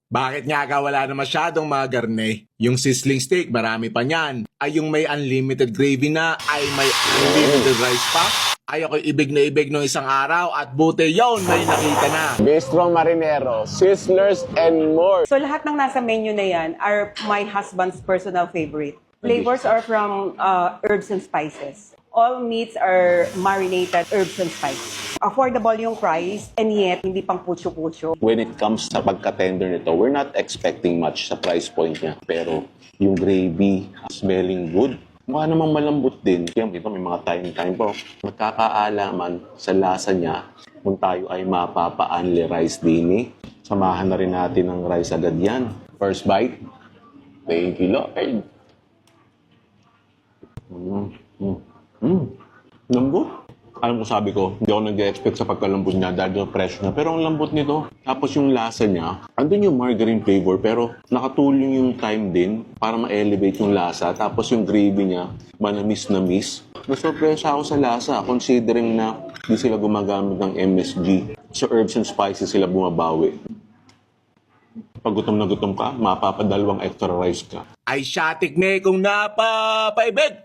Bakit nga ka wala na masyadong mga garne? Yung sizzling steak, marami pa niyan. Ay yung may unlimited gravy na, ay may unlimited rice pa. Ay ako'y ibig na ibig no isang araw at buti yon may nakita na. Bistro Marinero, Sizzlers, and more. So lahat ng nasa menu na yan are my husband's personal favorite. Flavors are from herbs and spices. All meats are marinated herbs and spices. Affordable yung price and yet hindi pang putyo-putyo. When it comes sa pagka-tender nito, we're not expecting much sa price point niya. Pero yung gravy, smelling good. Mukha namang malambot din. Kaya dito may mga time po. Magkakaalaman sa lasa niya kung tayo ay mapapa-only rice din eh. Samahan na rin natin ng rice agad yan. First bite. Thank you, Lord. Lambot. Alam ko sabi ko, hindi ako nag-expect sa pagkalambot niya dahil yung fresh na. Pero ang lambot nito. Tapos yung lasa niya, andun yung margarine flavor pero nakatulong yung time din para ma-elevate yung lasa. Tapos yung gravy niya, manamis na miss. Nasurpresa ako sa lasa considering na hindi sila gumagamit ng MSG. Sa herbs and spices sila bumabawi. Pag gutom na gutom ka, mapapadalawang extra rice ka. Ay siya tikme kung napapaibig.